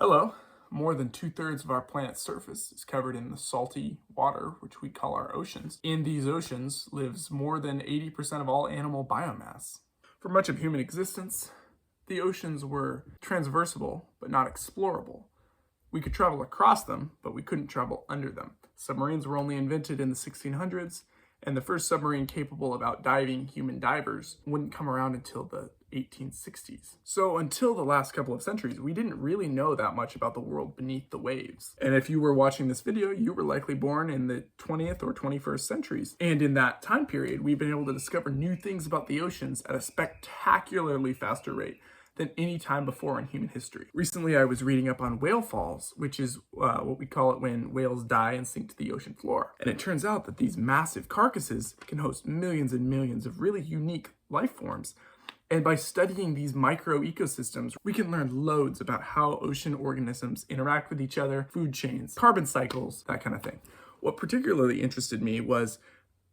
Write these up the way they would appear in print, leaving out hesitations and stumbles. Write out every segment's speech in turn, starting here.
Hello. More than 2/3 of our planet's surface is covered in the salty water, which we call our oceans. In these oceans lives more than 80% of all animal biomass. For much of human existence, the oceans were transversable but not explorable. We could travel across them, but we couldn't travel under them. Submarines were only invented in the 1600s, and the first submarine capable of outdiving human divers wouldn't come around until the 1860s. So until the last couple of centuries, we didn't really know that much about the world beneath the waves. And if you were watching this video, you were likely born in the 20th or 21st centuries. And in that time period, we've been able to discover new things about the oceans at a spectacularly faster rate than any time before in human history. Recently, I was reading up on whale falls, which is what we call it when whales die and sink to the ocean floor. And it turns out that these massive carcasses can host millions and millions of really unique life forms. And by studying these micro ecosystems, we can learn loads about how ocean organisms interact with each other, food chains, carbon cycles, that kind of thing. What particularly interested me was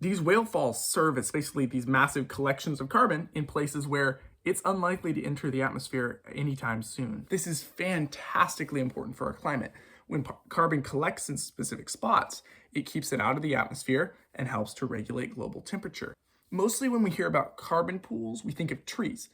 these whale falls serve as basically these massive collections of carbon in places where it's unlikely to enter the atmosphere anytime soon. This is fantastically important for our climate. When carbon collects in specific spots, it keeps it out of the atmosphere and helps to regulate global temperature. Mostly when we hear about carbon pools, we think of trees.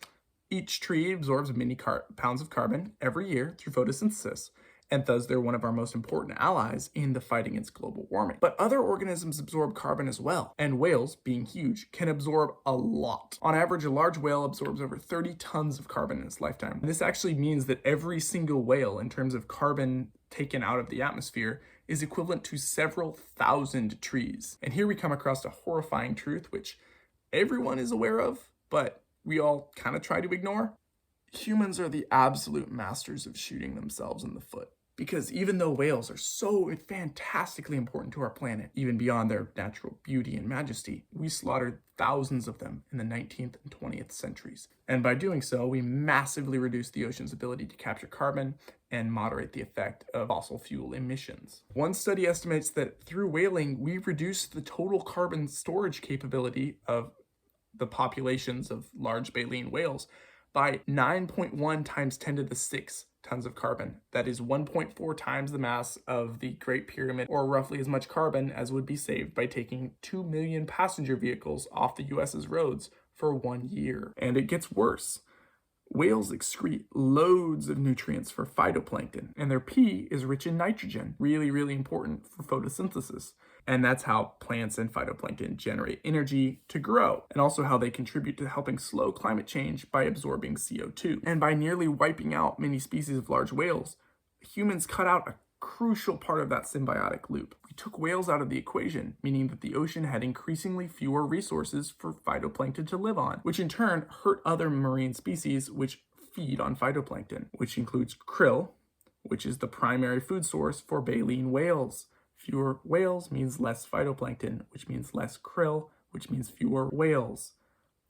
Each tree absorbs many pounds of carbon every year through photosynthesis, and thus they're one of our most important allies in the fight against global warming. But other organisms absorb carbon as well, and whales, being huge, can absorb a lot. On average, a large whale absorbs over 30 tons of carbon in its lifetime. This actually means that every single whale, in terms of carbon taken out of the atmosphere, is equivalent to several thousand trees. And here we come across a horrifying truth, which everyone is aware of, but we all kind of try to ignore. Humans are the absolute masters of shooting themselves in the foot. Because even though whales are so fantastically important to our planet, even beyond their natural beauty and majesty, we slaughtered thousands of them in the 19th and 20th centuries. And by doing so, we massively reduced the ocean's ability to capture carbon and moderate the effect of fossil fuel emissions. One study estimates that through whaling, we reduced the total carbon storage capability of the populations of large baleen whales by 9.1 times 10 to the 6 tons of carbon. That is 1.4 times the mass of the Great Pyramid, or roughly as much carbon as would be saved by taking 2 million passenger vehicles off the US's roads for 1 year. And it gets worse. Whales excrete loads of nutrients for phytoplankton, and their pee is rich in nitrogen, really important for photosynthesis. And that's how plants and phytoplankton generate energy to grow, and also how they contribute to helping slow climate change by absorbing CO2. And by nearly wiping out many species of large whales, humans cut out a crucial part of that symbiotic loop. We took whales out of the equation, meaning that the ocean had increasingly fewer resources for phytoplankton to live on, which in turn hurt other marine species which feed on phytoplankton, which includes krill, which is the primary food source for baleen whales. Fewer whales means less phytoplankton, which means less krill, which means fewer whales.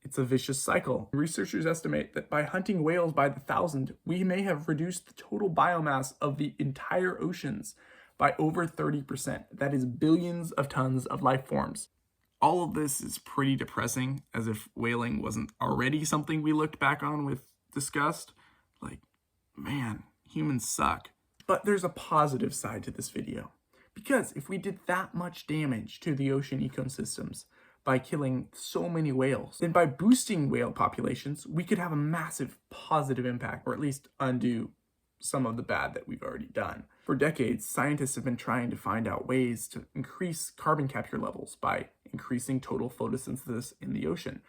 It's a vicious cycle. Researchers estimate that by hunting whales by the thousand, we may have reduced the total biomass of the entire oceans by over 30%. That is billions of tons of life forms. All of this is pretty depressing, as if whaling wasn't already something we looked back on with disgust. Like, man, humans suck. But there's a positive side to this video. Because if we did that much damage to the ocean ecosystems by killing so many whales, then by boosting whale populations, we could have a massive positive impact, or at least undo some of the bad that we've already done. For decades, scientists have been trying to find out ways to increase carbon capture levels by increasing total photosynthesis in the ocean.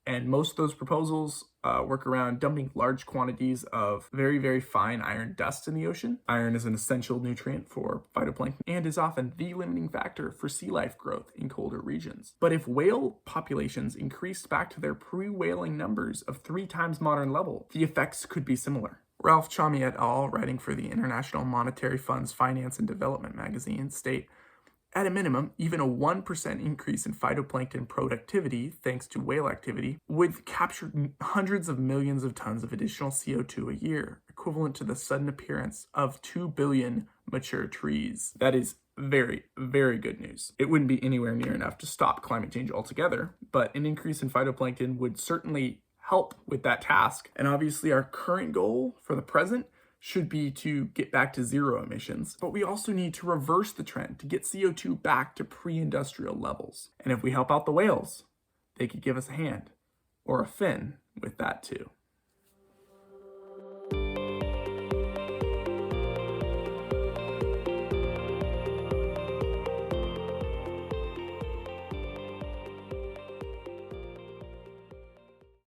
And most of those proposals work around dumping large quantities of very fine iron dust in the ocean. Iron is an essential nutrient for phytoplankton and is often the limiting factor for sea life growth in colder regions. But if whale populations increased back to their pre-whaling numbers of 3 times modern level, the effects could be similar. Ralph Chamie et al., writing for the International Monetary Fund's Finance and Development magazine, state, at a minimum, even a 1% increase in phytoplankton productivity, thanks to whale activity, would capture hundreds of millions of tons of additional CO2 a year, equivalent to the sudden appearance of 2 billion mature trees. That is very good news. It wouldn't be anywhere near enough to stop climate change altogether, but an increase in phytoplankton would certainly help with that task. And obviously our current goal for the present should be to get back to zero emissions, but we also need to reverse the trend to get CO2 back to pre-industrial levels. And if we help out the whales, they could give us a hand, or a fin with that too.